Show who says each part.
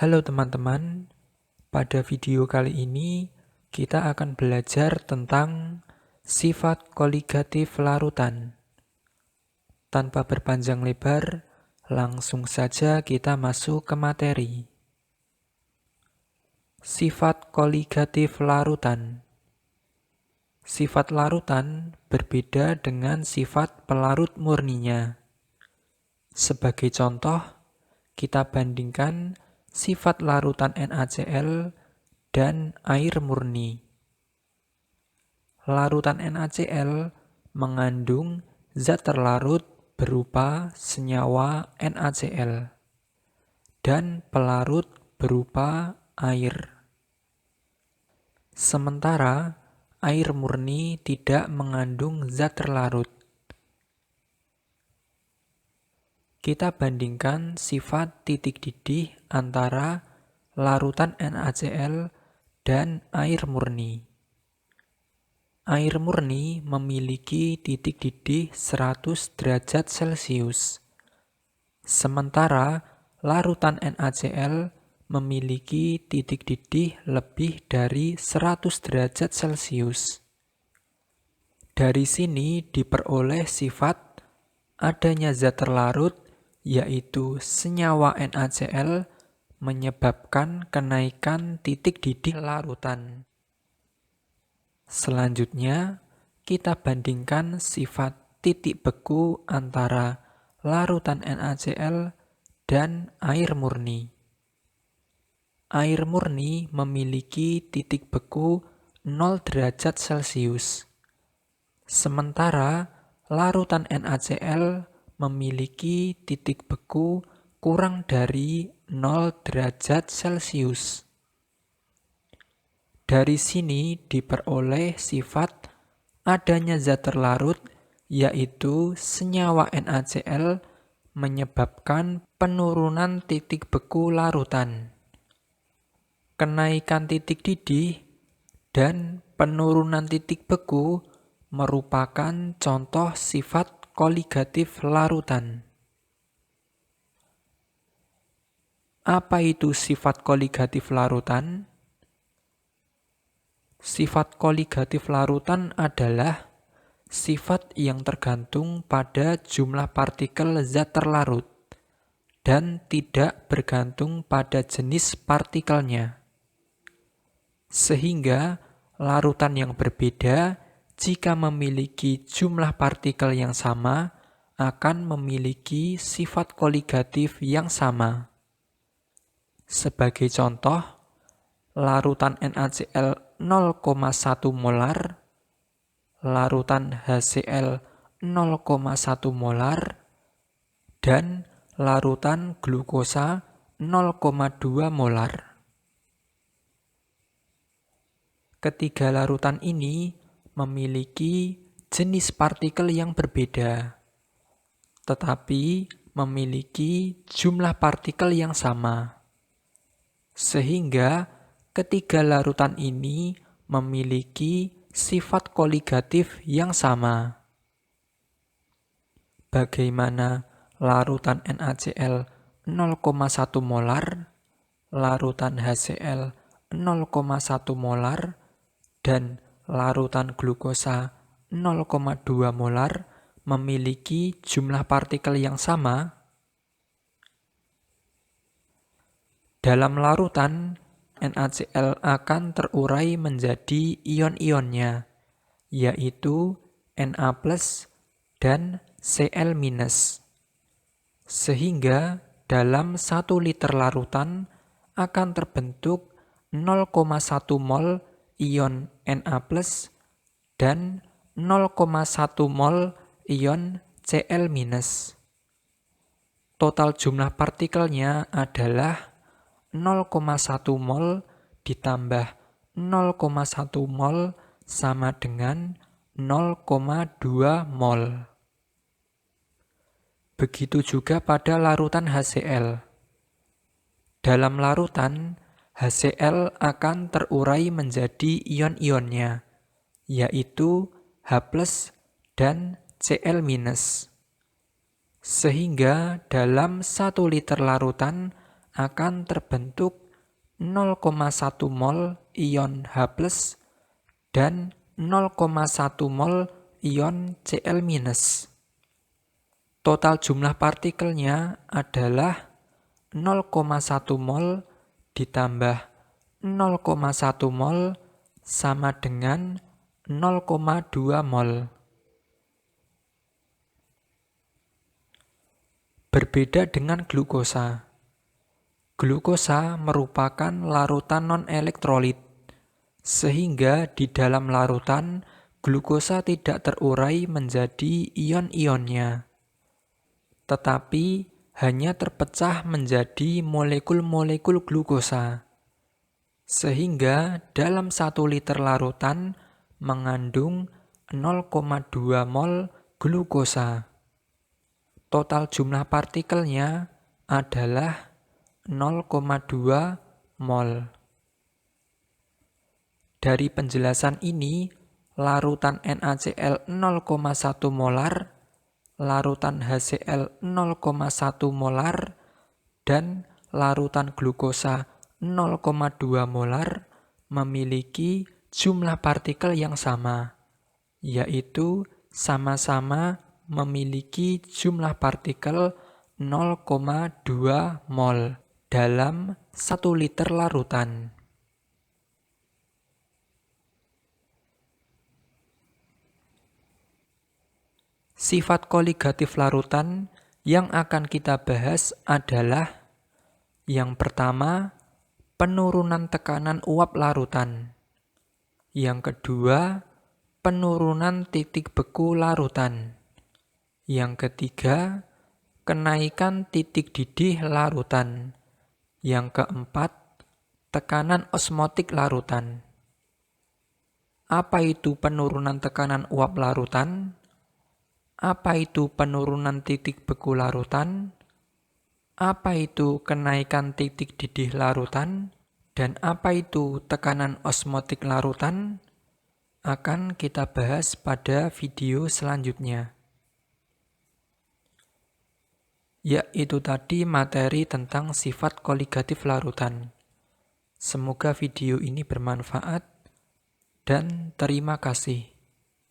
Speaker 1: Halo teman-teman, pada video kali ini kita akan belajar tentang sifat koligatif larutan. Tanpa berpanjang lebar, langsung saja kita masuk ke materi. Sifat koligatif larutan. Sifat larutan berbeda dengan sifat pelarut murninya. Sebagai contoh, kita bandingkan sifat larutan NaCl dan air murni. Larutan NaCl mengandung zat terlarut berupa senyawa NaCl dan pelarut berupa air. Sementara air murni tidak mengandung zat terlarut. Kita bandingkan sifat titik didih antara larutan NaCl dan air murni. Air murni memiliki titik didih 100 derajat Celcius, sementara larutan NaCl memiliki titik didih lebih dari 100 derajat Celcius. Dari sini diperoleh sifat adanya zat terlarut, yaitu senyawa NaCl, menyebabkan kenaikan titik didih larutan. Selanjutnya, kita bandingkan sifat titik beku antara larutan NaCl dan air murni. Air murni memiliki titik beku 0 derajat Celcius, sementara larutan NaCl memiliki titik beku kurang dari 0 derajat Celcius. Dari sini diperoleh sifat adanya zat terlarut, yaitu senyawa NaCl, menyebabkan penurunan titik beku larutan. Kenaikan titik didih dan penurunan titik beku merupakan contoh sifat koligatif larutan. Apa itu sifat koligatif larutan? Sifat koligatif larutan adalah sifat yang tergantung pada jumlah partikel zat terlarut dan tidak bergantung pada jenis partikelnya. Sehingga larutan yang berbeda jika memiliki jumlah partikel yang sama akan memiliki sifat koligatif yang sama. Sebagai contoh, larutan NaCl 0,1 molar, larutan HCl 0,1 molar, dan larutan glukosa 0,2 molar. Ketiga larutan ini memiliki jenis partikel yang berbeda, tetapi memiliki jumlah partikel yang sama. Sehingga ketiga larutan ini memiliki sifat koligatif yang sama. Bagaimana larutan NaCl 0,1 molar, larutan HCl 0,1 molar, dan larutan glukosa 0,2 molar memiliki jumlah partikel yang sama? Dalam larutan, NaCl akan terurai menjadi ion-ionnya, yaitu Na+ dan Cl-. Sehingga dalam 1 liter larutan akan terbentuk 0,1 mol ion Na+ dan 0,1 mol ion Cl-. Total jumlah partikelnya adalah 0,1 mol ditambah 0,1 mol sama dengan 0,2 mol. Begitu juga pada larutan HCl. Dalam larutan, HCl akan terurai menjadi ion-ionnya, yaitu H+ dan Cl-. Sehingga dalam 1 liter larutan akan terbentuk 0,1 mol ion H+ dan 0,1 mol ion Cl-. Total jumlah partikelnya adalah 0,1 mol ditambah 0,1 mol sama dengan 0,2 mol. Berbeda dengan glukosa. Glukosa merupakan larutan non-elektrolit, sehingga di dalam larutan glukosa tidak terurai menjadi ion-ionnya, tetapi hanya terpecah menjadi molekul-molekul glukosa, sehingga dalam 1 liter larutan mengandung 0,2 mol glukosa. Total jumlah partikelnya adalah 0,2 mol. Dari penjelasan ini, larutan NaCl 0,1 molar, larutan HCl 0,1 molar, dan larutan glukosa 0,2 molar memiliki jumlah partikel yang sama, yaitu sama-sama memiliki jumlah partikel 0,2 mol dalam 1 liter larutan. Sifat koligatif larutan yang akan kita bahas adalah yang pertama, penurunan tekanan uap larutan. Yang kedua, penurunan titik beku larutan. Yang ketiga, kenaikan titik didih larutan. Yang keempat, tekanan osmotik larutan. Apa itu penurunan tekanan uap larutan? Apa itu penurunan titik beku larutan? Apa itu kenaikan titik didih larutan? Dan apa itu tekanan osmotik larutan? Akan kita bahas pada video selanjutnya. Yaitu tadi materi tentang sifat koligatif larutan. Semoga video ini bermanfaat dan terima kasih.